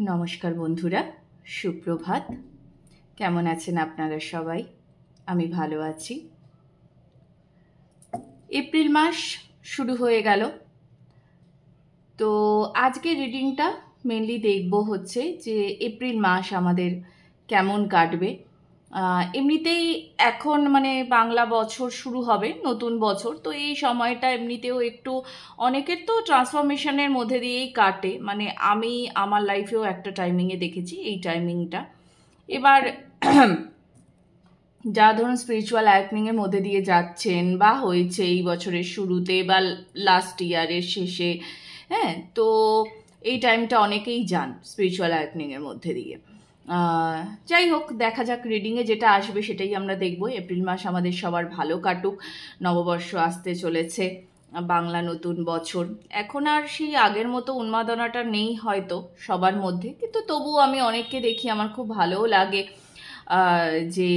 নমস্কার বন্ধুরা, সুপ্রভাত। কেমন আছেন আপনারা সবাই? আমি ভালো আছি। এপ্রিল মাস শুরু হয়ে গেল, তো আজকে রিডিংটা মেনলি দেখব হচ্ছে যে এপ্রিল মাস আমাদের কেমন কাটবে। এমনিতেই এখন মানে বাংলা বছর শুরু হবে, নতুন বছর, তো এই সময়টা এমনিতেও একটু অনেকের তো ট্রান্সফরমেশনের মধ্যে দিয়েই কাটে। মানে আমি আমার লাইফেও একটা টাইমিংয়ে দেখেছি এই টাইমিংটা। এবার যা ধরুন স্পিরিচুয়াল অ্যাওয়েকনিংয়ের মধ্যে দিয়ে যাচ্ছেন বা হয়েছে এই বছরের শুরুতে বা লাস্ট ইয়ারের শেষে, হ্যাঁ, তো এই টাইমটা অনেকেই যান স্পিরিচুয়াল অ্যাওয়েকনিংয়ের মধ্যে দিয়ে। যাই হোক, দেখা যাক, রিডিংয়ে যেটা আসবে সেটাই আমরা দেখব। এপ্রিল মাস আমাদের সবার ভালো কাটুক। নববর্ষ আসতে চলেছে, বাংলা নতুন বছর। এখন আর সেই আগের মতো উন্মাদনাটা নেই হয়তো সবার মধ্যে, কিন্তু তবুও আমি অনেককে দেখি, আমার খুব ভালোও লাগে যে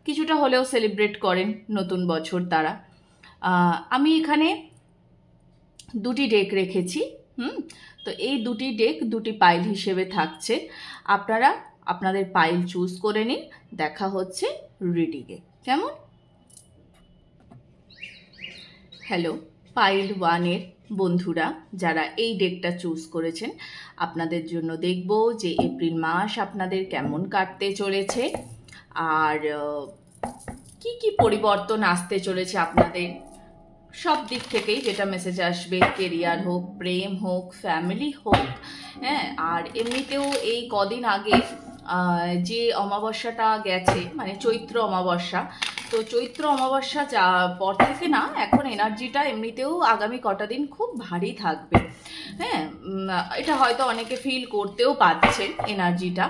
কিছুটা হলেও সেলিব্রেট করেন নতুন বছর তারা। আমি এখানে দুটি ডেক রেখেছি। তো এই দুটি ডেক দুটি পাইল হিসেবে থাকছে। আপনারা আপনাদের পাইল চুজ করে নিন। দেখা হচ্ছে রিডিংয়ে। কেমন? হ্যালো, পাইল 1-এর বন্ধুরা যারা এই ডেকটা চুজ করেছেন, আপনাদের জন্য দেখব যে এপ্রিল মাস আপনাদের কেমন কাটতে চলেছে আর কি কি পরিবর্তন আসতে চলেছে আপনাদের সব দিক থেকেই। যেটা মেসেজ আসবে, কেরিয়ার হোক, প্রেম হোক, ফ্যামিলি হোক, হ্যাঁ, আর এমনিতেও এই কদিন আগে যে অমাবস্যাটা গেছে, মানে চৈত্র অমাবস্যা, তো চৈত্র অমাবস্যা যা পর থেকে না, এখন এনার্জিটা এমনিতেও আগামী কটা দিন খুব ভারী থাকবে। হ্যাঁ, এটা হয়তো অনেকে ফিল করতেও পারছেন এনার্জিটা।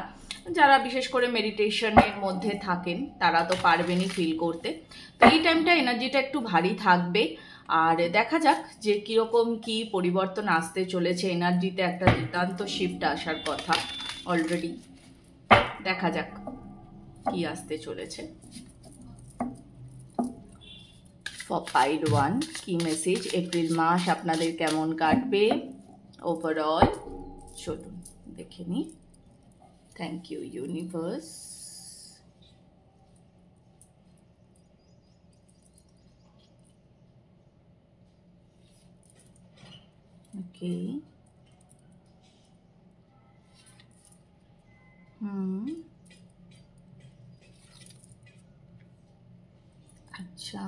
যারা বিশেষ করে মেডিটেশনের মধ্যে থাকেন তারা তো পারবেনই ফিল করতে। তো এই টাইমটা এনার্জিটা একটু ভারী থাকবে। আর দেখা যাক যে কীরকম কি পরিবর্তন আসতে চলেছে এনার্জিতে। একটা দুর্দান্ত শিফট আসার কথা অলরেডি। দেখা যাক কি আসতে চলেছে। ফর পাইল 1, কি মেসেজ এপ্রিল মাস আপনাদের কেমন কাটবে ওভারঅল, চলুন দেখে নিই। Thank you universe. ওকে, আচ্ছা,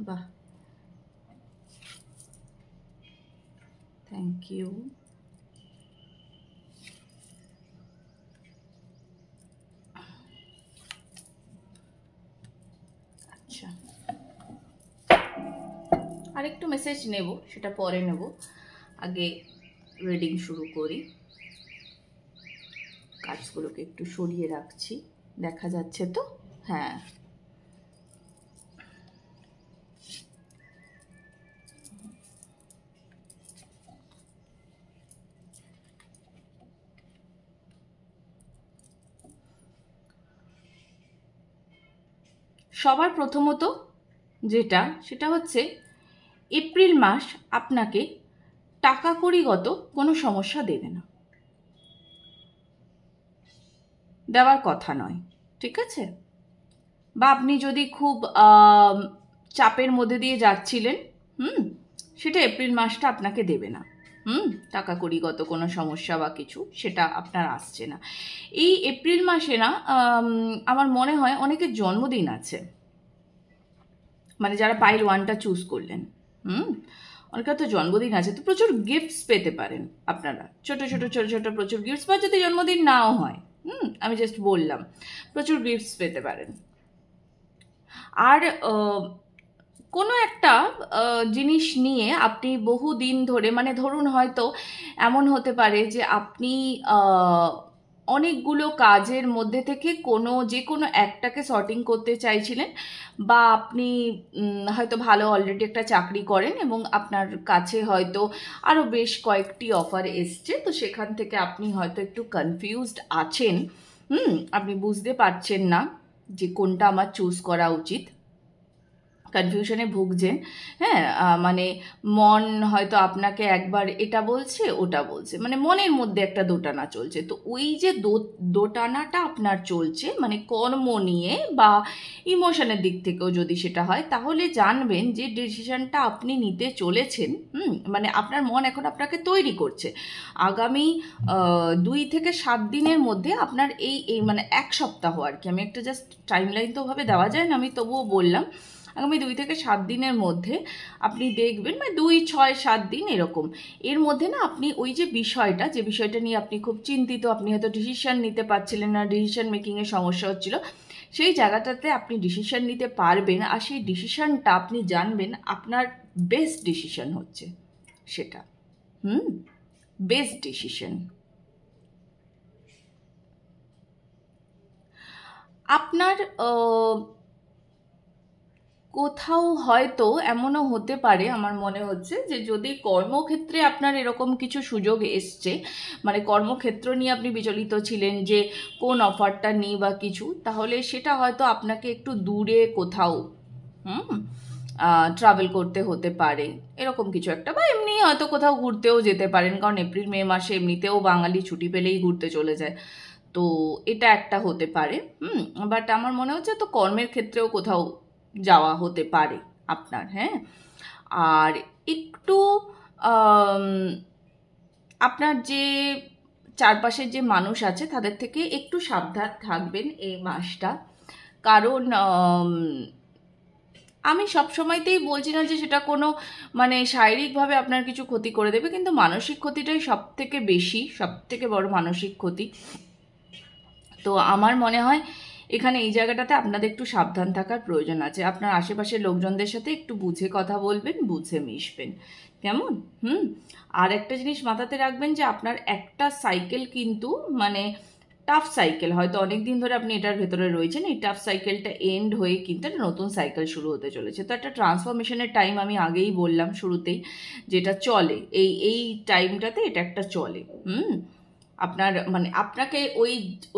বাহ, থ্যাংক ইউ। আচ্ছা, আরেকটু মেসেজ নেব, সেটা পরে নেব, আগে রিডিং শুরু করি। কার্ডসগুলোকে একটু সরিয়ে রাখছি, দেখা যাচ্ছে তো? হ্যাঁ, সবার প্রথমত সেটা হচ্ছে এপ্রিল মাস আপনাকে টাকা কড়িগত কোনো সমস্যা দেবে না, দেওয়ার কথা নয়, ঠিক আছে? বা আপনি যদি খুব চাপের মধ্যে দিয়ে যাচ্ছিলেন, সেটা এপ্রিল মাসটা আপনাকে দেবে না। টাকা কড়িগত কোনো সমস্যা বা কিছু, সেটা আপনার আসছে না এই এপ্রিল মাসে। না, আমার মনে হয় অনেকের জন্মদিন আছে, মানে যারা পাইল 1টা চুজ করলেন, অনেকের তো জন্মদিন আছে, তো প্রচুর গিফটস পেতে পারেন আপনারা। ছোট ছোট প্রচুর গিফটস, বা যদি জন্মদিন নাও হয়, আমি জাস্ট বললাম, প্রচুর গিফটস পেতে পারেন। আর কোনো একটা জিনিস নিয়ে আপনি বহুদিন ধরে, মানে ধরুন হয়তো এমন হতে পারে যে আপনি অনেকগুলো কাজের মধ্যে থেকে যে কোনো একটাকে সর্টিং করতে চাইছিলেন, বা আপনি হয়তো ভালো অলরেডি একটা চাকরি করেন এবং আপনার কাছে হয়তো আরও বেশ কয়েকটি অফার এসছে, তো সেখান থেকে আপনি হয়তো একটু কনফিউজড আছেন। আপনি বুঝতে পারছেন না যে কোনটা আমার চুজ করা উচিত, কনফিউশনে ভুগছেন। হ্যাঁ, মানে মন হয়তো আপনাকে একবার এটা বলছে ওটা বলছে, মানে মনের মধ্যে একটা দোটানা চলছে। তো ওই যে দোটানাটা আপনার চলছে, মানে কর্ম নিয়ে বা ইমোশনের দিক থেকেও যদি সেটা হয়, তাহলে জানবেন যে ডিসিশনটা আপনি নিতে চলেছেন, মানে আপনার মন এখন আপনাকে তৈরি করছে। আগামী 2 থেকে 7 দিনের মধ্যে আপনার এই মানে 1 সপ্তাহ আর কি, আমি একটা জাস্ট টাইমলাইন তো ওভাবে দেওয়া যায় না, আমি তবুও বললাম আগামী 2 থেকে 7 দিনের মধ্যে আপনি দেখবেন, মানে 2, 6, 7 দিন এরকম, এর মধ্যে না আপনি ওই যে বিষয়টা নিয়ে আপনি খুব চিন্তিত, আপনি হয়তো ডিসিশন নিতে পারছিলেন না, ডিসিশন মেকিংয়ের সমস্যা হচ্ছিল, সেই জায়গাটাতে আপনি ডিসিশন নিতে পারবেন। আর সেই ডিসিশনটা আপনি জানবেন আপনার বেস্ট ডিসিশন হচ্ছে সেটা, বেস্ট ডিসিশন। আপনার কোথাও হয়তো এমনও হতে পারে, আমার মনে হচ্ছে যে যদি কর্মক্ষেত্রে আপনার এরকম কিছু সুযোগ এসছে, মানে কর্মক্ষেত্র নিয়ে আপনি বিচলিত ছিলেন যে কোন অফারটা নিই বা কিছু, তাহলে সেটা হয়তো আপনাকে একটু দূরে কোথাও ট্রাভেল করতে হতে পারে, এরকম কিছু একটা, বা এমনি হয়তো কোথাও ঘুরতেও যেতে পারেন, কারণ এপ্রিল মে মাসে এমনিতেও বাঙালি ছুটি পেলেই ঘুরতে চলে যায়, তো এটা একটা হতে পারে। বাট আমার মনে হচ্ছে তো কর্মের ক্ষেত্রেও কোথাও যাওয়া হতে পারে আপনার। হ্যাঁ, আর একটু আপনার যে চারপাশের যে মানুষ আছে তাদের থেকে একটু সাবধান থাকবেন এই মাসটা, কারণ আমি সবসময়তেই বলছি না যে সেটা কোনো মানে শারীরিকভাবে আপনার কিছু ক্ষতি করে দেবে, কিন্তু মানসিক ক্ষতিটাই সব থেকে বেশি, সব থেকে বড় মানসিক ক্ষতি। তো আমার মনে হয় এখানে এই জায়গাটাতে আপনাদের একটু সাবধান থাকার প্রয়োজন আছে। আপনার আশেপাশের লোকজনদের সাথে একটু বুঝে কথা বলবেন, বুঝে মিশবেন, কেমন? আর একটা জিনিস মাথাতে রাখবেন যে আপনার একটা সাইকেল কিন্তু মানে টাফ সাইকেল, হয়তো অনেক দিন ধরে আপনি এটার ভেতরে রয়েছেন, এই টাফ সাইকেলটা এন্ড হয়ে কিন্তু একটা নতুন সাইকেল শুরু হতে চলেছে। তো একটা ট্রান্সফরমেশনের টাইম আমি আগেই বললাম শুরুতেই, যেটা চলে এই টাইমটাতে, এটা একটা চলে। আপনার মানে আপনাকে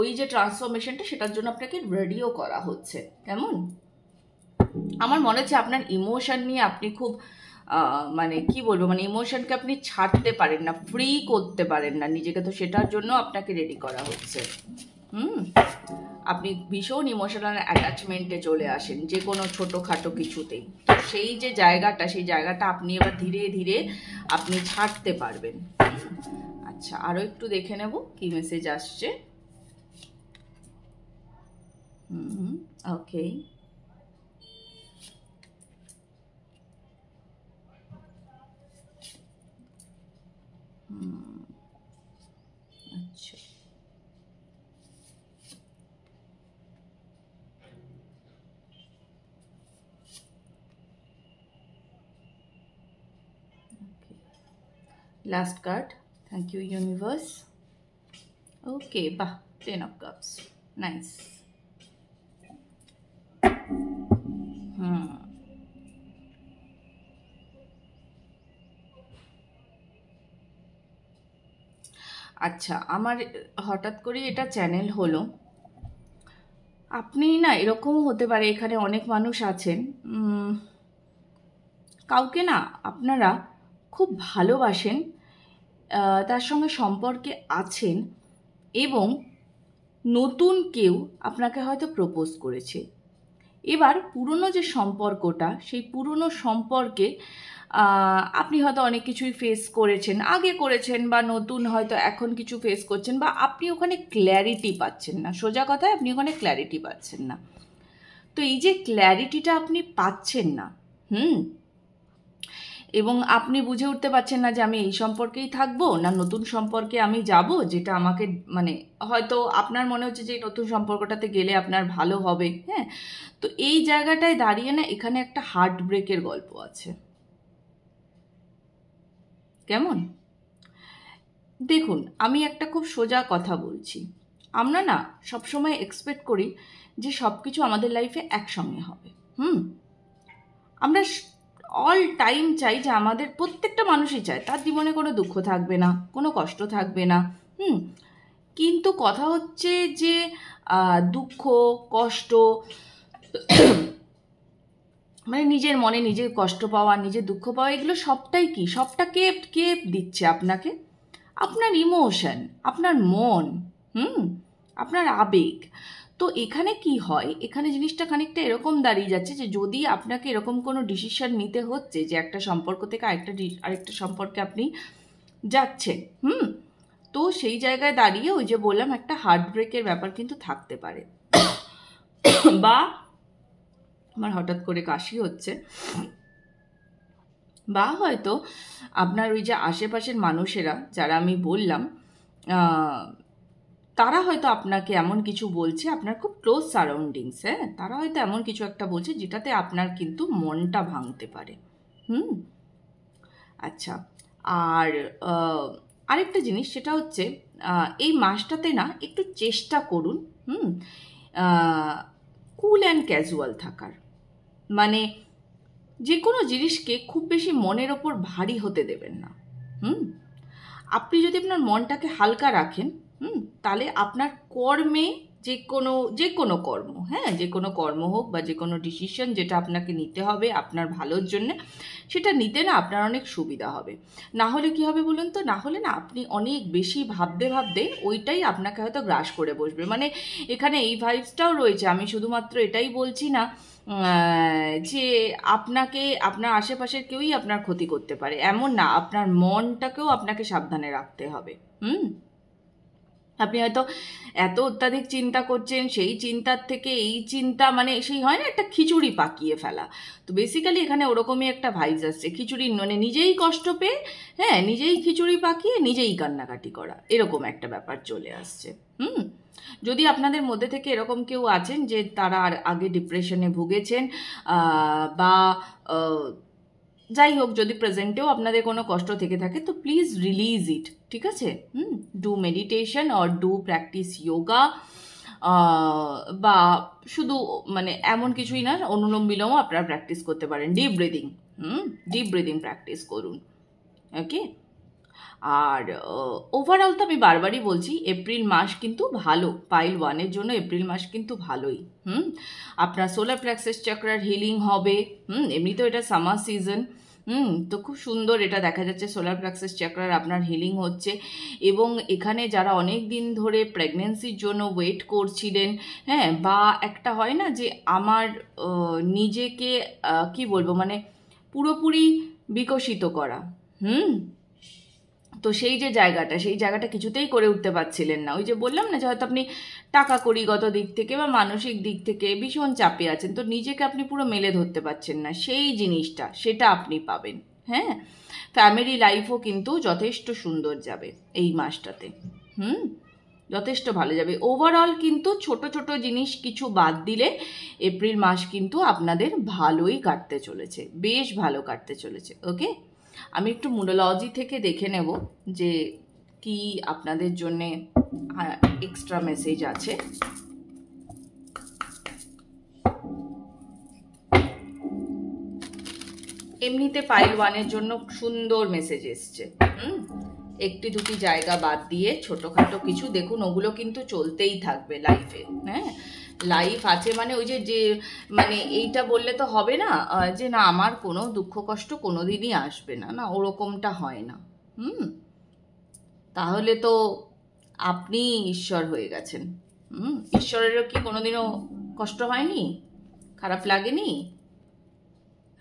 ওই যে ট্রান্সফরমেশনটা, সেটার জন্য আপনাকে রেডিও করা হচ্ছে, কেমন? আমার মনে হচ্ছে আপনার ইমোশন নিয়ে আপনি খুব মানে কি বলবো, মানে ইমোশনকে আপনি ছাড়তে পারেন না, ফ্রি করতে পারেন না নিজেকে, তো সেটার জন্য আপনাকে রেডি করা হচ্ছে। আপনি ভীষণ ইমোশনাল অ্যাটাচমেন্টে চলে আসেন যে কোনো ছোটোখাটো কিছুতেই, তো সেই যে জায়গাটা, সেই জায়গাটা আপনি এবার ধীরে ধীরে আপনি ছাড়তে পারবেন। আচ্ছা, আরও একটু দেখে নেব কি মেসেজ আসছে। ওকে, আচ্ছা, last card, thank you universe. Okay, বাহ, 10 of cups, নাইস। আচ্ছা, আমার হঠাৎ করে এটা চ্যানেল হলো, আপনি না এরকমও হতে পারে, এখানে অনেক মানুষ আছেন, কাউকে না আপনারা খুব ভালোবাসেন, তার সঙ্গে সম্পর্কে আছেন, এবং নতুন কেউ আপনাকে হয়তো প্রপোজ করেছে। এবার পুরনো যে সম্পর্কটা, সেই পুরনো সম্পর্কে আপনি হয়তো অনেক কিছুই ফেস করেছেন, আগে করেছেন, বা নতুন হয়তো এখন কিছু ফেস করছেন, বা আপনি ওখানে ক্ল্যারিটি পাচ্ছেন না, সোজা কথায় আপনি ওখানে ক্ল্যারিটি পাচ্ছেন না। তো এই যে ক্ল্যারিটিটা আপনি পাচ্ছেন না, এবং আপনি বুঝে উঠতে পারছেন না যে আমি এই সম্পর্কেই থাকবো না নতুন সম্পর্কে আমি যাব, যেটা আমাকে মানে হয়তো আপনার মনে হচ্ছে যে নতুন সম্পর্কটাতে গেলে আপনার ভালো হবে। হ্যাঁ, তো এই জায়গাটায় দাঁড়িয়ে না এখানে একটা হার্ট ব্রেকের গল্প আছে, কেমন? দেখুন, আমি একটা খুব সোজা কথা বলছি, আমরা না সবসময় এক্সপেক্ট করি যে সব কিছু আমাদের লাইফে একসঙ্গে হবে। আমরা অল টাইম চাই যে আমাদের প্রত্যেকটা মানুষই চায় তার জীবনে কোনো দুঃখ থাকবে না, কোনো কষ্ট থাকবে না। কিন্তু কথা হচ্ছে যে দুঃখ, কষ্ট, মানে নিজের মনে নিজের কষ্ট পাওয়া, নিজের দুঃখ পাওয়া, এগুলো সবটাই কি, সবটা কে কে দিচ্ছে আপনাকে? আপনার ইমোশন, আপনার মন, আপনার আবেগ। তো এখানে কি হয়, এখানে জিনিসটা খানিকটা এরকম দাঁড়িয়ে যাচ্ছে যে যদি আপনাকে এরকম কোনো ডিসিশন নিতে হচ্ছে যে একটা সম্পর্ক থেকে আরেকটা সম্পর্কে আপনি যাচ্ছেন, তো সেই জায়গায় দাঁড়িয়ে ওই যে বললাম একটা হার্ট ব্রেকের ব্যাপার কিন্তু থাকতে পারে। বা আমার হঠাৎ করে কাশি হচ্ছে, বা হয়তো আপনার ওই যে আশেপাশের মানুষেরা যারা আমি বললাম, তারা হয়তো আপনাকে এমন কিছু বলছে, আপনার খুব ক্লোজ সারাউন্ডিংস, হ্যাঁ, তারা হয়তো এমন কিছু একটা বলছে যেটাতে আপনার কিন্তু মনটা ভাঙতে পারে। আচ্ছা, আর আরেকটা জিনিস সেটা হচ্ছে এই মাসটাতে না একটু চেষ্টা করুন কুল অ্যান্ড ক্যাজুয়াল থাকার। মানে যে কোনো জিনিসকে খুব বেশি মনের ওপর ভারী হতে দেবেন না। আপনি যদি আপনার মনটাকে হালকা রাখেন, তাহলে আপনার কর্মে যে কোনো কর্ম, হ্যাঁ, যে কোনো কর্ম হোক বা যে কোনো ডিসিশন যেটা আপনাকে নিতে হবে আপনার ভালোর জন্য, সেটা নিতে না আপনার অনেক সুবিধা হবে। না হলে কি হবে বলুন তো, না হলে না আপনি অনেক বেশি ভাবতে ভাবতে ওইটাই আপনাকে হয়তো গ্রাস করে বসবে। মানে এখানে এই ভাইবসটাও রয়েছে, আমি শুধুমাত্র এটাই বলছি না যে আপনাকে আপনার আশেপাশের কেউই আপনার ক্ষতি করতে পারে, এমন না, আপনার মনটাকেও আপনাকে সাবধানে রাখতে হবে। আপনি হয়তো এত অত্যাধিক চিন্তা করছেন, সেই চিন্তার থেকে এই চিন্তা, মানে সেই হয় না একটা খিচুড়ি পাকিয়ে ফেলা, তো বেসিক্যালি এখানে ওরকমই একটা ভাইবস আসছে, খিচুড়ি মানে নিজেই কষ্ট পেয়ে, হ্যাঁ, নিজেই খিচুড়ি পাকিয়ে নিজেই কান্নাকাটি করা, এরকম একটা ব্যাপার চলে আসছে। যদি আপনাদের মধ্যে থেকে এরকম কেউ আছেন যে তারা আগে ডিপ্রেশনে ভুগেছেন, বা যাই হোক, যদি প্রেজেন্টেও আপনাদের কোনো কষ্ট থেকে থাকে, তো প্লিজ রিলিজ ইট, ঠিক আছে? Do meditation or do practice yoga, বা শুধু মানে এমন কিছুই না, অনুলোম বিলোমও আপনারা প্র্যাকটিস করতে পারেন, ডিপ ব্রিদিং প্র্যাকটিস করুন, ওকে? আর ওভারঅল তো আমি বারবারই বলছি এপ্রিল মাস কিন্তু ভালো, পাইল 1-এর জন্য এপ্রিল মাস কিন্তু ভালোই। আপনার সোলার প্লেক্সাস চক্রার হিলিং হবে, এমনিতেও এটা সামার সিজন, তো খুব সুন্দর এটা দেখা যাচ্ছে সোলার প্লেক্সাস চক্রার আপনার হিলিং হচ্ছে। এবং এখানে যারা অনেক দিন ধরে প্রেগনেন্সির জন্য ওয়েট করছিলেন, হ্যাঁ, বা একটা হয় না যে আমার নিজেকে কি বলবো, মানে পুরোপুরি বিকশিত করা, তো সেই জায়গাটা কিছুতেই করে উঠতে পারছিলেন না। ওই যে বললাম না যে হয়তো আপনি টাকা কড়িগত দিক থেকে বা মানসিক দিক থেকে ভীষণ চাপে আছেন, তো নিজেকে আপনি পুরো মেলে ধরতে পারছেন না, সেই জিনিসটা সেটা আপনি পাবেন। হ্যাঁ, ফ্যামিলি লাইফও কিন্তু যথেষ্ট সুন্দর যাবে এই মাসটাতে, যথেষ্ট ভালো যাবে। ওভারঅল কিন্তু ছোট ছোট জিনিস কিছু বাদ দিলে এপ্রিল মাস কিন্তু আপনাদের ভালোই কাটতে চলেছে, বেশ ভালো কাটতে চলেছে, ওকে? আমি একটু মুডোলজি থেকে দেখে নেব যে কি আপনাদের জন্যে এক্সট্রা মেসেজ আছে। এমনিতে পাইল 1-এর জন্য সুন্দর মেসেজ এসছে, একটি দুটি জায়গা বাদ দিয়ে ছোটোখাটো কিছু দেখুন, ওগুলো কিন্তু চলতেই থাকবে লাইফে। হ্যাঁ, লাইফ আছে মানে ওই যে মানে এইটা বললে তো হবে না যে না আমার কোনো দুঃখ কষ্ট কোনো দিনই আসবে না, না, ওরকমটা হয় না। তাহলে তো আপনি ঈশ্বর হয়ে গেছেন। ঈশ্বরেরও কি কোনোদিনও কষ্ট হয়নি, খারাপ লাগেনি?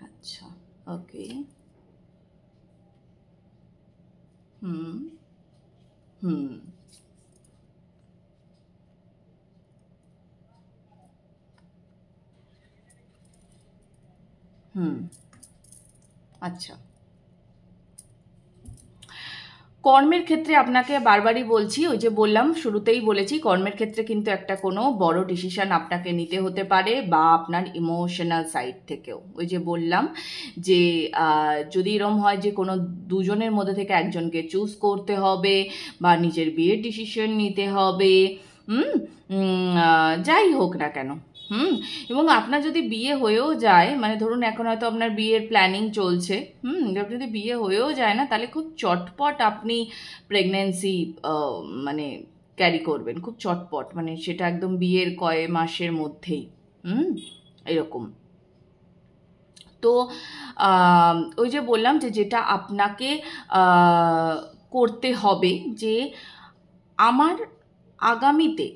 আচ্ছা, ওকে। হুম হুম আচ্ছা, কর্মের ক্ষেত্রে আপনাকে বারবারই বলছি, ওই যে বললাম শুরুতেই বলেছি, কর্মের ক্ষেত্রে কিন্তু একটা কোনো বড় ডিসিশন আপনাকে নিতে হতে পারে, বা আপনার ইমোশনাল সাইড থেকেও, ওই যে বললাম যে যদি এরম হয় যে কোনো দুজনের মধ্যে থেকে একজনকে চুজ করতে হবে, বা নিজের বিয়ের ডিসিশন নিতে হবে, যাই হোক না কেন, এবং আপনার যদি বিয়ে হয়েও যায়, মানে ধরুন এখন হয়তো আপনার বিয়ের প্ল্যানিং চলছে, যদি বিয়ে হয়েও যায় না, তাহলে খুব চটপট আপনি প্রেগনেন্সি মানে ক্যারি করবেন, খুব চটপট, মানে সেটা একদম বিয়ের কয়েক মাসের মধ্যেই, এরকম। তো ওই যে বললাম যে যেটা আপনাকে করতে হবে, যে আমার আগামীতে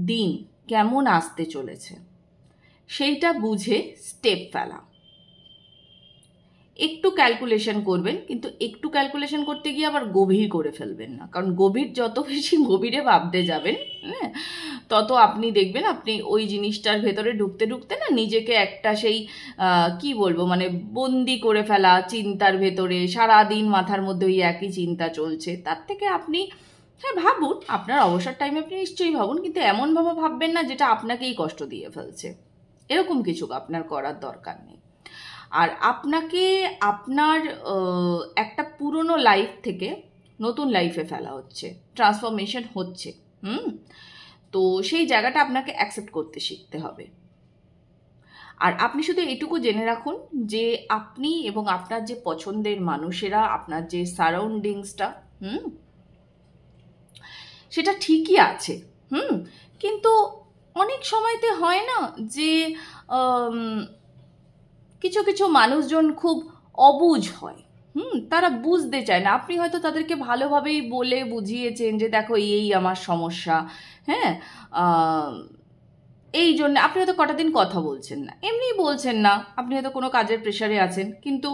দিন কেমন আসতে চলেছে সেইটা বুঝে স্টেপ ফেলা। একটু ক্যালকুলেশন করবেন, কিন্তু একটু ক্যালকুলেশন করতে গিয়ে আবার গভীর করে ফেলবেন না, কারণ গভীর যত বেশি গভীরে ভাবতে যাবেন, হ্যাঁ, তত আপনি দেখবেন আপনি ওই জিনিসটার ভেতরে ঢুকতে ঢুকতে না নিজেকে একটা সেই কি বলবো মানে বন্দি করে ফেলা চিন্তার ভেতরে, সারাদিন মাথার মধ্যে ওই একই চিন্তা চলছে। তার থেকে আপনি হ্যাঁ ভাবুন, আপনার অবসর টাইমে আপনি নিশ্চয়ই ভাবুন, কিন্তু এমনভাবে ভাববেন না যেটা আপনাকেই কষ্ট দিয়ে ফেলছে। এরকম কিছু আপনার করার দরকার নেই। আর আপনাকে আপনার একটা পুরনো লাইফ থেকে নতুন লাইফে ফেলা হচ্ছে, ট্রান্সফরমেশন হচ্ছে। তো সেই জায়গাটা আপনাকে অ্যাকসেপ্ট করতে শিখতে হবে। আর আপনি শুধু এটুকু জেনে রাখুন যে আপনি এবং আপনার যে পছন্দের মানুষেরা, আপনার যে সারাউন্ডিংসটা, সেটা ঠিকই আছে। কিন্তু অনেক সময়তে হয় না যে কিছু কিছু মানুষজন খুব অবুঝ হয়, তারা বুঝতে চায় না। আপনি হয়তো তাদেরকে ভালোভাবেই বলে বুঝিয়েছেন যে দেখো এই আমার সমস্যা, হ্যাঁ, এই জন্য আপনি হয়তো কটা দিন কথা বলছেন না, এমনি বলছেন না, আপনি হয়তো কোনো কাজের প্রেশারে আছেন, কিন্তু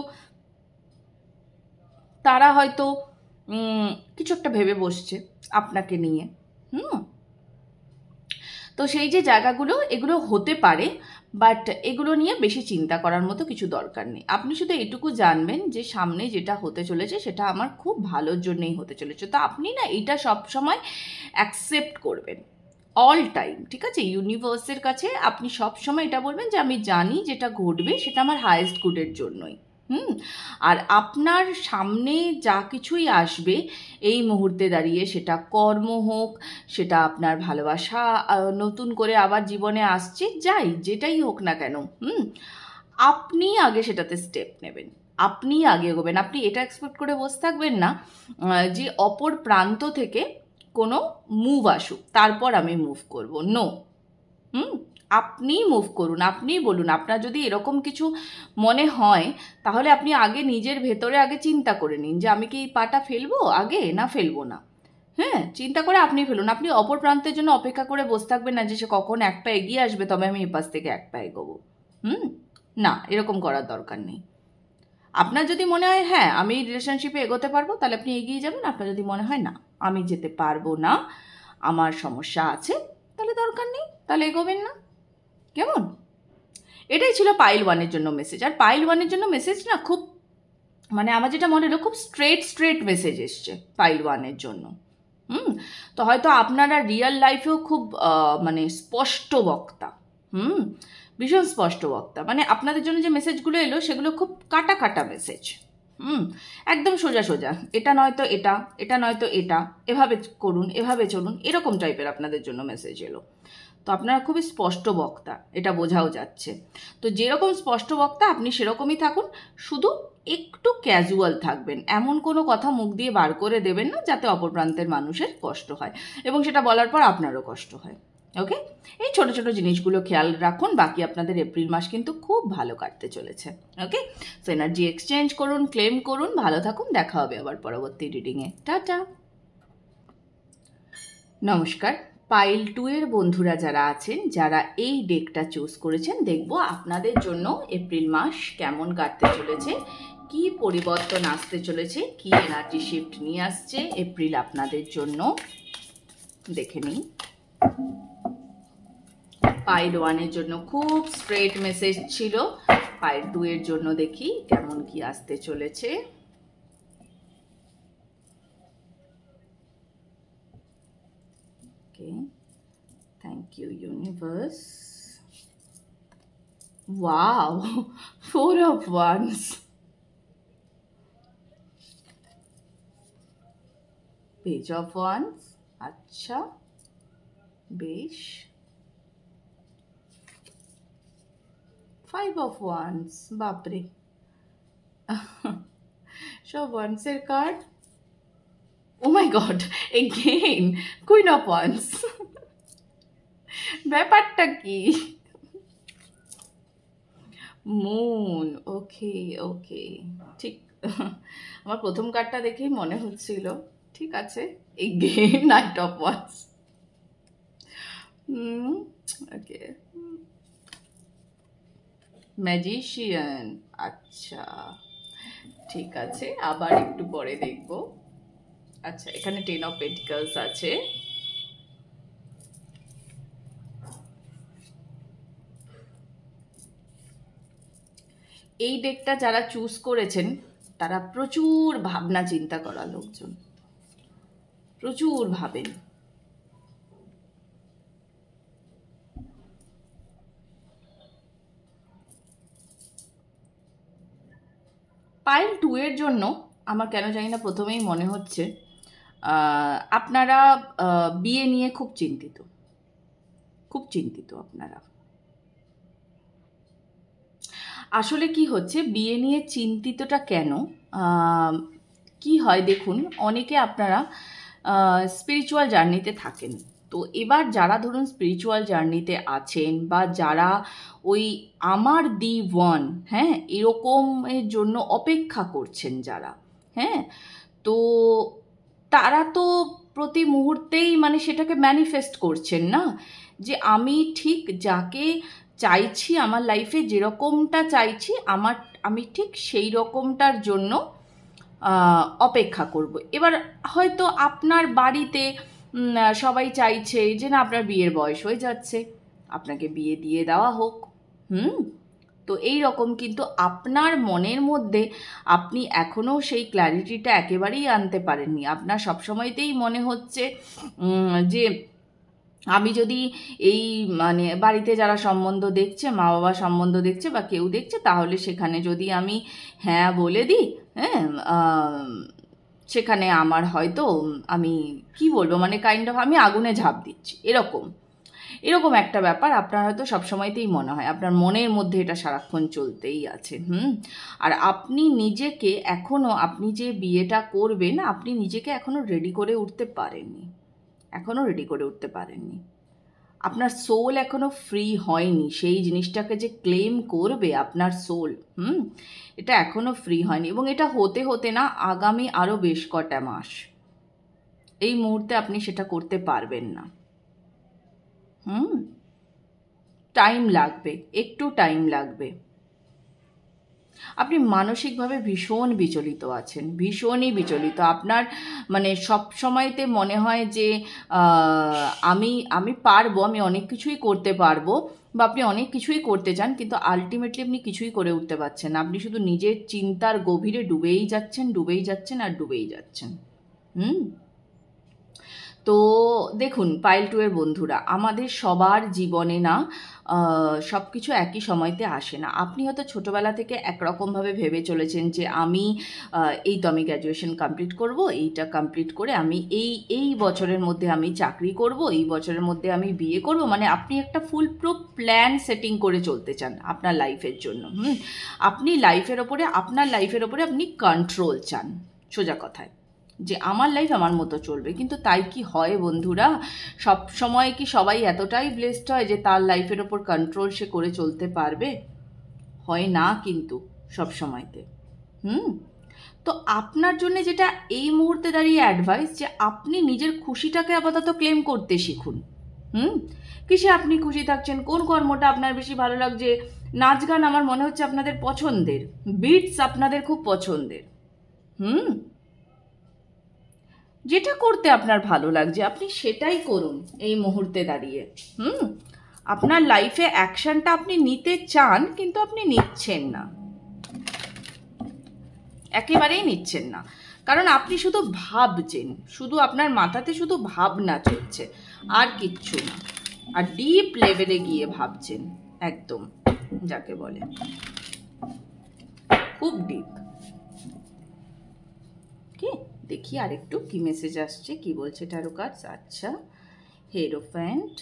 তারা হয়তো কিছু একটা ভেবে বসছে আপনাকে নিয়ে। তো সেই যে জায়গাগুলো, এগুলো হতে পারে, বাট এগুলো নিয়ে বেশি চিন্তা করার মতো কিছু দরকার নেই। আপনি শুধু এটুকু জানবেন যে সামনে যেটা হতে চলেছে সেটা আমার খুব ভালোর জন্যই হতে চলেছে। তো আপনি না এটা সবসময় অ্যাকসেপ্ট করবেন অল টাইম, ঠিক আছে? ইউনিভার্সের কাছে আপনি সবসময় এটা বলবেন যে আমি জানি যেটা ঘটবে সেটা আমার হায়েস্ট গুডের জন্যই। আর আপনার সামনে যা কিছুই আসবে এই মুহূর্তে দাঁড়িয়ে, সেটা কর্ম হোক, সেটা আপনার ভালোবাসা নতুন করে আবার জীবনে আসছে, যাই যেটাই হোক না কেন, আপনি আগে সেটাতে স্টেপ নেবেন, আপনি আগে এগোবেন। আপনি এটা এক্সপেক্ট করে বসে থাকবেন না যে অপর প্রান্ত থেকে কোনো মুভ আসুক তারপর আমি মুভ করব। নো, আপনি মুভ করুন, আপনি বলুন। আপনার যদি এরকম কিছু মনে হয় তাহলে আপনি আগে নিজের ভেতরে আগে চিন্তা করে নিন যে আমি কি এই পাটা ফেলবো আগে না ফেলবো না। হ্যাঁ, চিন্তা করে আপনি ফেলুন। আপনি অপর প্রান্তের জন্য অপেক্ষা করে বসে থাকবেন না যে সে কখন এক পা এগিয়ে আসবে তবে আমি এপাশ থেকে এক পা এগোবো। না, এরকম করার দরকার নেই। আপনার যদি মনে হয় হ্যাঁ আমি রিলেশনশিপে এগোতে পারবো, তাহলে আপনি এগিয়ে যাবেন। আপনার যদি মনে হয় না আমি যেতে পারবো না, আমার সমস্যা আছে, তাহলে দরকার নেই, তাহলে এগোবেন না। কেমন? এটাই ছিল পাইল 1-এর জন্য মেসেজ। আর পাইল 1-এর জন্য মেসেজ না খুব মানে আমার যেটা মনে হলো খুব স্ট্রেট মেসেজ এসছে পাইল 1-এর জন্য। তো হয়তো আপনারা রিয়েল লাইফেও খুব মানে স্পষ্ট বক্তা, ভীষণ স্পষ্ট বক্তা। মানে আপনাদের জন্য যে মেসেজগুলো এলো সেগুলো খুব কাটা কাটা মেসেজ, একদম সোজা সোজা, এটা নয়তো এটা, এটা নয়তো এটা, এভাবে করুন, এভাবে চলুন, এরকম টাইপের আপনাদের জন্য মেসেজ এলো। তো আপনারা খুবই স্পষ্ট বক্তা, এটা বোঝাও যাচ্ছে। তো যেরকম স্পষ্ট বক্তা আপনি সেরকমই থাকুন, শুধু একটু ক্যাজুয়াল থাকবেন, এমন কোনো কথা মুখ দিয়ে বার করে দেবেন না যাতে অপর প্রান্তের মানুষের কষ্ট হয় এবং সেটা বলার পর আপনারও কষ্ট হয়। ওকে, এই ছোট ছোট জিনিসগুলো খেয়াল রাখুন। বাকি আপনাদের এপ্রিল মাস কিন্তু খুব ভালো কাটতে চলেছে। ওকে, সো এনার্জি এক্সচেঞ্জ করুন, ক্লেম করুন, ভালো থাকুন। দেখা হবে আবার পরবর্তী রিডিংয়ে। টাটা, নমস্কার। পাইল 2-এর বন্ধুরা যারা আছেন, যারা এই ডেকটা চুজ করেছেন, দেখব আপনাদের জন্য এপ্রিল মাস কেমন কাটতে চলেছে, কি পরিবর্তন আসতে চলেছে, কি এনার্জি শিফট নিয়ে আসছে এপ্রিল আপনাদের জন্য। দেখে নিই। পাইল 1-এর জন্য খুব স্ট্রেট মেসেজ ছিল, পাইল 2-এর জন্য দেখি কেমন কি আসতে চলেছে। Okay, thank you universe. Wow, 4 of Wands. Page of Wands, আচ্ছা বেশ। 5 of Wands, বাপরে। সব ওয়ান্সের card. Oh my god, again Queen of Wands. ব্যাপারটা কি? মুন, ওকে ওকে, ঠিক। আমার প্রথম কার্ডটা দেখেই মনে হচ্ছিল। ঠিক আছে, এই গে knight of wands. Okay, magician, আচ্ছা ঠিক আছে, আবার একটু পরে দেখব। আচ্ছা, এখানে 10 of Pentacles আছে। এই ডেকটা যারা চুজ করেছেন তারা প্রচুর ভাবনা চিন্তা করা লোকজন, প্রচুর ভাবেন। পাইল 2 এর জন্য আমার কেন জানি না প্রথমেই মনে হচ্ছে আপনারা বিয়ে নিয়ে খুব চিন্তিত, খুব চিন্তিত আপনারা। আসলে কি হচ্ছে, বিয়ে নিয়ে চিন্তিতটা কেন, কি হয় দেখুন, অনেকে আপনারা স্পিরিচুয়াল জার্নিতে থাকেন। তো এবার যারা ধরুন স্পিরিচুয়াল জার্নিতে আছেন, বা যারা ওই আমার দি ওয়ান, হ্যাঁ, এরকমের জন্য অপেক্ষা করছেন যারা, হ্যাঁ, তো তারা তো প্রতি মুহূর্তেই মানে সেটাকে ম্যানিফেস্ট করছেন না, যে আমি ঠিক যাকে চাইছি আমার লাইফে, যেরকমটা চাইছি আমি ঠিক সেই রকমটার জন্য অপেক্ষা করব। এবার হয়তো আপনার বাড়িতে সবাই চাইছে যে না, আপনার বিয়ের বয়স হয়ে যাচ্ছে, আপনাকে বিয়ে দিয়ে দেওয়া হোক। তো এই রকম, কিন্তু আপনার মনের মধ্যে আপনি এখনও সেই ক্ল্যারিটিটা একেবারেই আনতে পারেননি। আপনার সবসময়তেই মনে হচ্ছে যে আমি যদি এই মানে বাড়িতে যারা সম্বন্ধ দেখছে, মা বাবা সম্বন্ধ দেখছে বা কেউ দেখছে, তাহলে সেখানে যদি আমি হ্যাঁ বলে দিই, হ্যাঁ, সেখানে আমার হয়তো আমি কি বলবো, মানে কাইন্ড অফ আমি আগুনে ঝাঁপ দিচ্ছি, এরকম এরকম একটা ব্যাপার আপনার হয়তো সবসময়তেই মনে হয়, আপনার মনের মধ্যে এটা সারাক্ষণ চলতেই আছে। আর আপনি নিজেকে এখনও, আপনি যে বিয়েটা করবেন, আপনি নিজেকে এখনও রেডি করে উঠতে পারেননি, এখনও রেডি করে উঠতে পারেননি। আপনার সোল এখনও ফ্রি হয়নি, সেই জিনিসটাকে যে ক্লেম করবে আপনার সোল, এটা এখনও ফ্রি হয়নি। এবং এটা হতে হতে না আগামী আরও বেশ কটা মাস, এই মুহূর্তে আপনি সেটা করতে পারবেন না। টাইম লাগবে, একটু টাইম লাগবে। আপনি মানসিকভাবে ভীষণ বিচলিত আছেন, ভীষণই বিচলিত। আপনার মানে সব সময়তে মনে হয় যে আমি পারবো, আমি অনেক কিছুই করতে পারবো, বা আপনি অনেক কিছুই করতে চান, কিন্তু আলটিমেটলি আপনি কিছুই করে উঠতে পারছেন না। আপনি শুধু নিজের চিন্তার গভীরে ডুবেই যাচ্ছেন, ডুবেই যাচ্ছেন আর ডুবেই যাচ্ছেন। তো দেখুন পাইল 2 এর বন্ধুরা, আমাদের সবার জীবনে না সব কিছু একই সময়তে আসে না। আপনি হয়তো ছোটোবেলা থেকে একরকমভাবে ভেবে চলেছেন যে আমি এই তো আমি গ্র্যাজুয়েশন কমপ্লিট করব, এইটা কমপ্লিট করে আমি এই বছরের মধ্যে আমি চাকরি করব, এই বছরের মধ্যে আমি বিয়ে করব, মানে আপনি একটা ফুল প্রুফ প্ল্যান সেটিং করে চলতে চান আপনার লাইফের জন্য। আপনি লাইফের ওপরে, আপনার লাইফের ওপরে আপনি কন্ট্রোল চান, সোজা কথায়, যে আমার লাইফ আমার মতো চলবে। কিন্তু তাই কি হয় বন্ধুরা? সব সময় কি সবাই এতটাই ব্লেসড হয় যে তার লাইফের ওপর কন্ট্রোল সে করে চলতে পারবে? হয় না কিন্তু সব সময়তে। তো আপনার জন্য যেটা এই মুহূর্তে দাঁড়িয়ে অ্যাডভাইস, যে আপনি নিজের খুশিটাকে আপাতত ক্লেম করতে শিখুন। কিসে আপনি খুশি থাকছেন, কোন কর্মটা আপনার বেশি ভালো লাগছে? নাচ গান আমার মনে হচ্ছে আপনাদের পছন্দের, বিটস আপনাদের খুব পছন্দের। যেটা করতে আপনার ভালো লাগছে আপনি সেটাই করুন এই মুহূর্তে দাঁড়িয়ে। আপনার লাইফে অ্যাকশনটা আপনি নিতে চান, কিন্তু আপনি নিচ্ছেন না, একেবারেই নিচ্ছেন না। কারণ আপনি শুধু ভাবছেন, শুধু আপনার মাথাতে শুধু ভাবনা চলছে, আর কিচ্ছু না। আর ডিপ লেভেলে গিয়ে ভাবছেন, একদম যাকে বলে খুব ডিপ। কি দেখি আর একটু কি মেসেজ আসছে, কি বলছে ট্যারো কার্ডস। আচ্ছা, হেরোফ্যান্ট,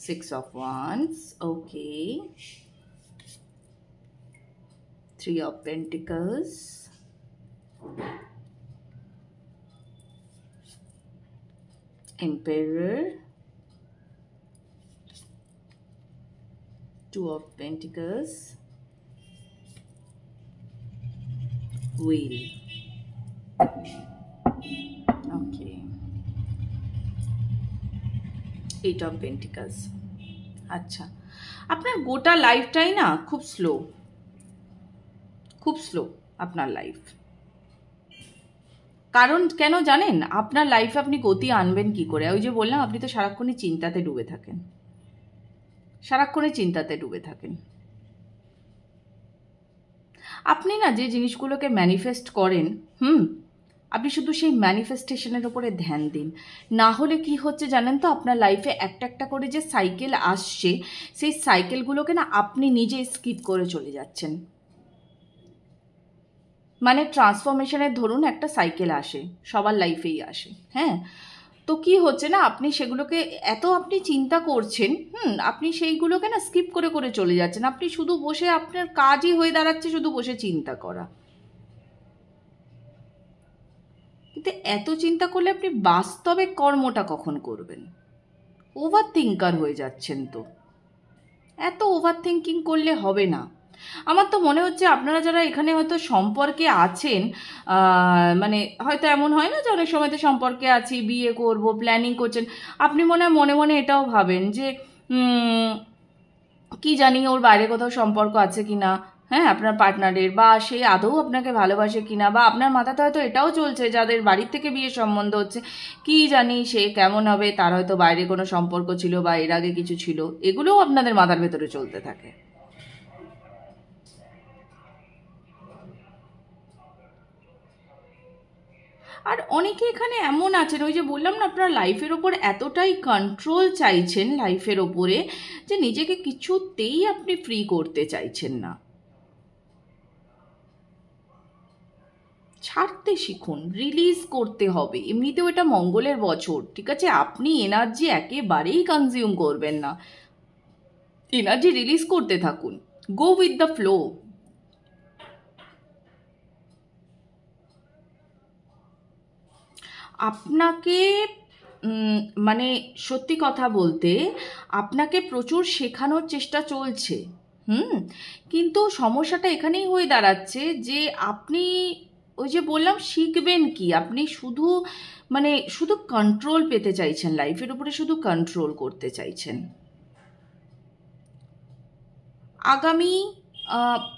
6 of Wands, okay, 3 of Pentacles, Emperor, 2 of Pentacles, Wheel, okay, 8 of Pentacles। আচ্ছা, আপনার গোটা লাইফটাই না খুব স্লো আপনার লাইফ। কারণ কেন জানেন? আপনার লাইফে আপনি গতি আনবেন কি করে? ওই যে বললাম, আপনি তো সারাক্ষণই চিন্তাতে ডুবে থাকেন। আপনি না যে জিনিসগুলোকে ম্যানিফেস্ট করেন, আপনি শুধু সেই ম্যানিফেস্টেশনের উপরে ধ্যান দিন। না হলে কি হচ্ছে জানেন তো, আপনার লাইফে একটা করে যে সাইকেল আসছে, সেই সাইকেলগুলোকে না আপনি নিজে স্কিপ করে চলে যাচ্ছেন। মানে ট্রান্সফরমেশনের ধরুন একটা সাইকেল আসে, সবার লাইফেই আসে, হ্যাঁ। তো কি হচ্ছে না, আপনি সেগুলোকে আপনি চিন্তা করছেন, আপনি সেইগুলোকে না স্কিপ করে চলে যাচ্ছেন। আপনি শুধু বসে, আপনার কাজই হয়ে দাঁড়াচ্ছে শুধু বসে চিন্তা করা। কিন্তু এত চিন্তা করলে আপনি বাস্তবে কর্মটা কখন করবেন? ওভার থিঙ্কার হয়ে যাচ্ছেন। তো এত ওভার থিঙ্কিং করলে হবে না। আমার তো মনে হচ্ছে আপনারা যারা এখানে হয়তো সম্পর্কে আছেন, মানে হয়তো এমন হয় না যে অনেক সময় তো সম্পর্কে আছি, বিয়ে করব, প্ল্যানিং করছেন, আপনি মনে মনে এটাও ভাবেন যে কি জানি ওর বাইরে কোথাও সম্পর্ক আছে কিনা, হ্যাঁ, আপনার পার্টনারের, বা সে আদৌ আপনাকে ভালোবাসে কিনা, বা আপনার মাথাতে হয়তো এটাও চলছে যাদের বাড়ির থেকে বিয়ের সম্বন্ধ হচ্ছে, কি জানি সে কেমন হবে, তার হয়তো বাইরে কোনো সম্পর্ক ছিল বা এর আগে কিছু ছিল, এগুলোও আপনাদের মাথার ভেতরে চলতে থাকে। আর অনেকে এখানে এমন আছেন, ওই যে বললাম না, আপনার লাইফের ওপর এতটাই কন্ট্রোল চাইছেন লাইফের ওপরে, যে নিজেকে কিছুতেই আপনি ফ্রি করতে চাইছেন না। ছাড়তে শিখুন, রিলিজ করতে হবে। এমনিতেও এটা মঙ্গলের বছর, ঠিক আছে? আপনি এনার্জি একেবারেই কনজিউম করবেন না, এনার্জি রিলিজ করতে থাকুন, গো উইথ দ্য ফ্লো। আপনাকে মানে সত্যি কথা বলতে আপনাকে প্রচুর শেখানোর চেষ্টা চলছে, কিন্তু সমস্যাটা এখানেই হয়ে দাঁড়াচ্ছে যে আপনি ওই যে বললাম শিখবেন কি, আপনি শুধু কন্ট্রোল পেতে চাইছেন, লাইফের উপরে শুধু কন্ট্রোল করতে চাইছেন। আগামী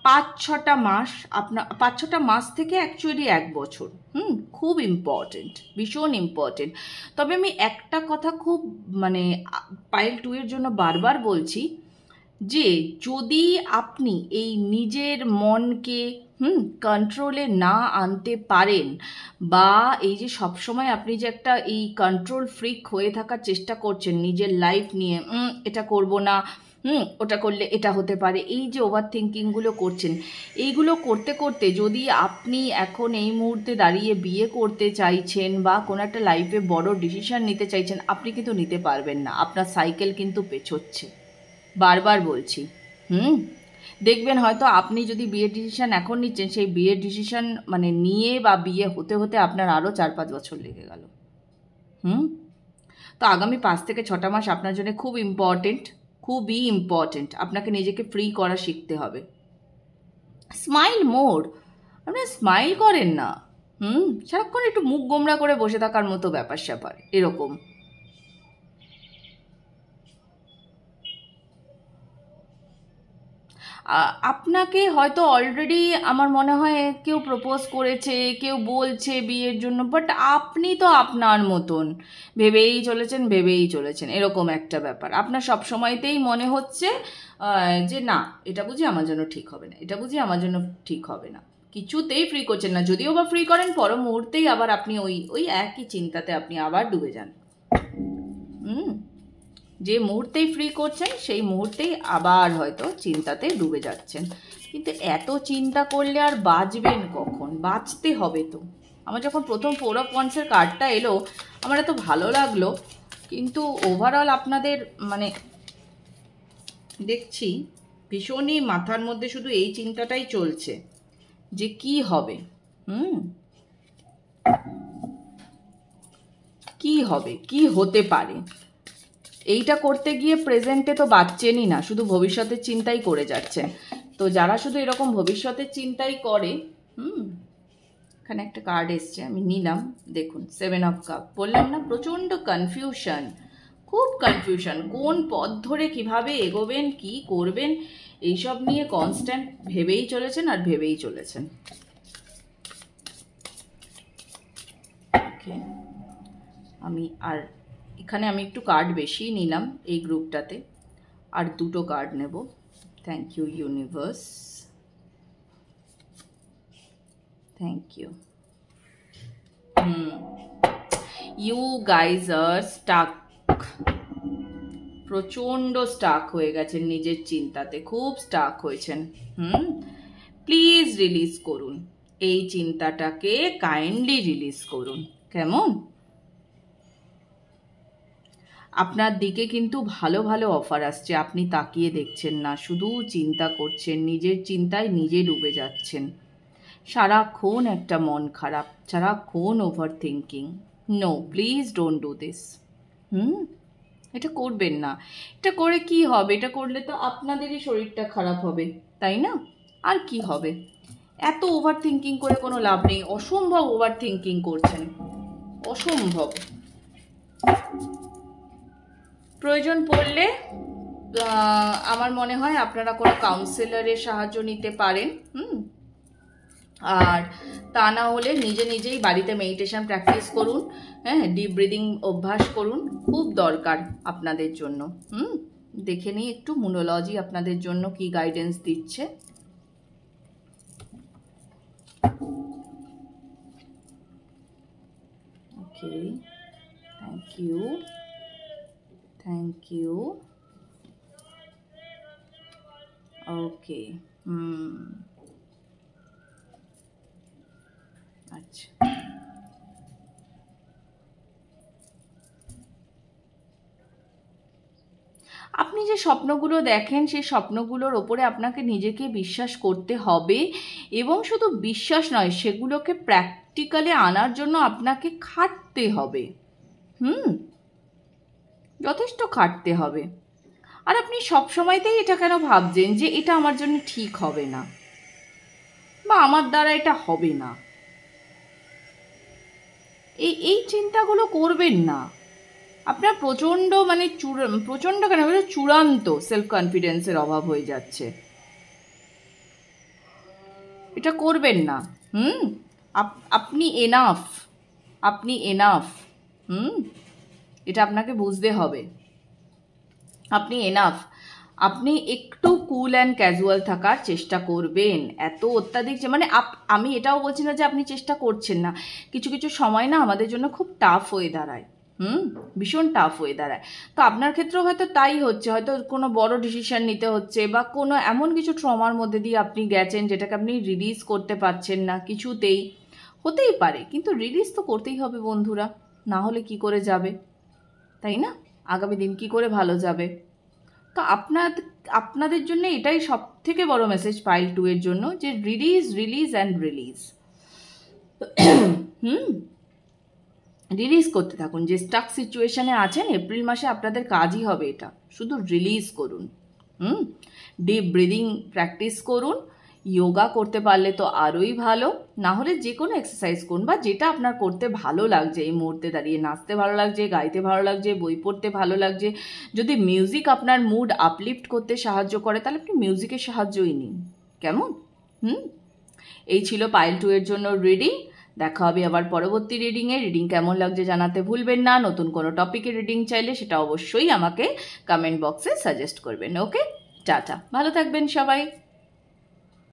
5-6টা মাস, আপনার 5-6টা মাস থেকে অ্যাকচুয়ালি 1 বছর খুব ইম্পর্টেন্ট, ভীষণ ইম্পর্টেন্ট। তবে আমি একটা কথা খুব পাইল 2 এর জন্য বারবার বলছি, যে যদি আপনি এই নিজের মনকে কন্ট্রোলে না আনতে পারেন, বা এই যে সবসময় আপনি যে একটা এই কন্ট্রোল ফ্রিক হয়ে থাকার চেষ্টা করছেন নিজের লাইফ নিয়ে, এটা করব না, ওটা করলে এটা হতে পারে, এই যে ওভার থিঙ্কিংগুলো করছেন, এইগুলো করতে করতে যদি আপনি এখন এই মুহূর্তে দাঁড়িয়ে বিয়ে করতে চাইছেন বা কোনো একটা লাইফে বড় ডিসিশন নিতে চাইছেন, আপনি কিন্তু নিতে পারবেন না। আপনার সাইকেল কিন্তু পেছোচ্ছে, বারবার বলছি। দেখবেন হয়তো আপনি যদি বিয়ের ডিসিশন এখন নিচ্ছেন, সেই বিয়ের ডিসিশন নিয়ে বা বিয়ে হতে হতে আপনার আরও 4-5 বছর লেগে গেল। তো আগামী 5 থেকে 6টা মাস আপনার জন্য খুব ইম্পর্টেন্ট, খুবই ইম্পর্টেন্ট। আপনাকে নিজেকে ফ্রি করা শিখতে হবে। স্মাইল মোড, আপনি স্মাইল করেন না, সারাক্ষণ একটু মুখ গোমরা করে বসে থাকার মতো ব্যাপার স্যাপার এরকম। আপনাকে হয়তো অলরেডি আমার মনে হয় কেউ প্রপোজ করেছে, কেউ বলছে বিয়ের জন্য, বাট আপনি তো আপনার মতন ভেবেই চলেছেন, এরকম একটা ব্যাপার। আপনার সব সময়তেই মনে হচ্ছে যে না, এটা বুঝি আমার জন্য ঠিক হবে না, কিছুতেই ফ্রি করছেন না। যদিও বা ফ্রি করেন, পর মুহূর্তেই আবার আপনি ওই একই চিন্তাতে আপনি আবার ডুবে যান। যে মুহূর্তেই ফ্রি করছেন সেই মুহূর্তেই আবার হয়তো চিন্তাতে ডুবে যাচ্ছেন। কিন্তু এত চিন্তা করলে আর বাঁচবেন কখন? বাঁচতে হবে তো। আমার যখন প্রথম 4 of Wands কার্ডটা এলো, আমার এত ভালো লাগলো, কিন্তু ওভারঅল আপনাদের দেখছি ভীষণই মাথার মধ্যে শুধু এই চিন্তাটাই চলছে যে কি হবে, কি হতে পারে, এইটা করতে গিয়ে প্রেজেন্টে তো বাঁচছেনই না, শুধু ভবিষ্যতের চিন্তাই করে যাচ্ছেন। তো যারা শুধু এরকম ভবিষ্যতের চিন্তাই করে, এখানে একটা কার্ড এসছে, আমি নিলাম, দেখুন 7 অফ কাপ। বললাম না প্রচণ্ড কনফিউশন, খুব কনফিউশন, কোন পথ ধরে কিভাবে এগোবেন, কি করবেন, এইসব নিয়ে কনস্ট্যান্ট ভেবেই চলেছেন আর ভেবেই চলেছেন। ওকে, আর এখানে আমি একটু কার্ড বেশি নিলাম এই গ্রুপটাতে, আর 2টো কার্ড নেব। Thank you universe, thank you. You guys আর স্টাক, প্রচণ্ড স্টাক হয়ে গেছেন নিজের চিন্তাতে, খুব স্টাক হয়েছেন। প্লিজ রিলিজ করুন এই চিন্তাটাকে, কাইন্ডলি রিলিজ করুন, কেমন? আপনার দিকে কিন্তু ভালো ভালো অফার আসছে, আপনি তাকিয়ে দেখছেন না, শুধু চিন্তা করছেন, নিজের চিন্তায় নিজে ডুবে যাচ্ছেন, সারাক্ষণ একটা মন খারাপ, সারাক্ষণ over thinking. No, please don't do this. এটা করবেন না। এটা করে কি হবে? এটা করলে তো আপনাদেরই শরীরটা খারাপ হবে, তাই না? আর কি হবে? এত ওভার থিঙ্কিং করে কোনো লাভ নেই, অসম্ভব ওভার থিঙ্কিং করছেন, অসম্ভব। প্রয়োজন পড়লে আমার মনে হয় আপনারা কোনো কাউন্সিলরের সাহায্য নিতে পারেন। আর তা না হলে নিজে নিজেই বাড়িতে মেডিটেশন প্র্যাকটিস করুন, হ্যাঁ, ডিপ ব্রিদিং অভ্যাস করুন, খুব দরকার আপনাদের জন্য। দেখে নিই একটু মুনোলজি আপনাদের জন্য কি গাইডেন্স দিচ্ছে। ওকে, থ্যাংক ইউ, থ্যাংক ইউ। ওকে, আচ্ছা, আপনি যে স্বপ্নগুলো দেখেন সেই স্বপ্নগুলোর ওপরে আপনাকে নিজেকে বিশ্বাস করতে হবে, এবং শুধু বিশ্বাস নয়, সেগুলোকে প্র্যাকটিক্যালি আনার জন্য আপনাকে খাটতে হবে। যথেষ্ট খাটতে হবে। আর আপনি সবসময়তেই এটা কেন ভাবছেন যে এটা আমার জন্য ঠিক হবে না, বা আমার দ্বারা এটা হবে না? এই চিন্তাগুলো করবেন না। আপনার প্রচণ্ড প্রচণ্ড কেন চূড়ান্ত সেলফ কনফিডেন্সের অভাব হয়ে যাচ্ছে, এটা করবেন না। আপনি এনাফ, আপনি এনাফ। এটা আপনাকে বুঝতে হবে, আপনি এনাফ। আপনি একটু কুল অ্যান্ড ক্যাজুয়াল থাকার চেষ্টা করবেন। এত অত্যাধিক আমি এটাও বলছি না যে আপনি চেষ্টা করছেন না, কিছু কিছু সময় না আমাদের জন্য খুব টাফ হয়ে দাঁড়ায়, ভীষণ টাফ হয়ে দাঁড়ায়। তো আপনার ক্ষেত্রেও হয়তো তাই হচ্ছে, হয়তো কোনো বড় ডিসিশন নিতে হচ্ছে, বা কোনো এমন কিছু ট্রমার মধ্যে দিয়ে আপনি গেছেন যেটাকে আপনি রিলিজ করতে পারছেন না কিছুতেই, হতেই পারে। কিন্তু রিলিজ তো করতেই হবে বন্ধুরা, না হলে কি করে যাবে, তাই না? আগামী দিন কি করে ভালো যাবে? তো আপনাদের জন্য এটাই সব থেকে বড় মেসেজ পাইল 2 এর জন্য, যে release, release and release. Release করতে থাকুন। যে স্টাক সিচুয়েশনে আছেন, এপ্রিল মাসে আপনাদের কাজই হবে এটা, শুধু রিলিজ করুন। ডিপ ব্রিদিং প্র্যাকটিস করুন, যোগা করতে পারলে তো আরোই ভালো, না হলে যে কোনো এক্সারসাইজ করুন, বা যেটা আপনার করতে ভালো লাগছে এই মুহূর্তে দাঁড়িয়ে, নাচতে ভালো লাগছে, গাইতে ভালো লাগছে, বই পড়তে ভালো লাগছে। যদি মিউজিক আপনার মুড আপলিফ্ট করতে সাহায্য করে, তাহলে আপনি মিউজিকের সাহায্যই নিন, কেমন? এই ছিল পাইল 2 এর জন্য রিডিং। দেখা হবে আবার পরবর্তী রিডিংয়ে। রিডিং কেমন লাগছে জানাতে ভুলবেন না। নতুন কোনো টপিকের রিডিং চাইলে সেটা অবশ্যই আমাকে কমেন্ট বক্সে সাজেস্ট করবেন। ওকে, টাটা, ভালো থাকবেন সবাই।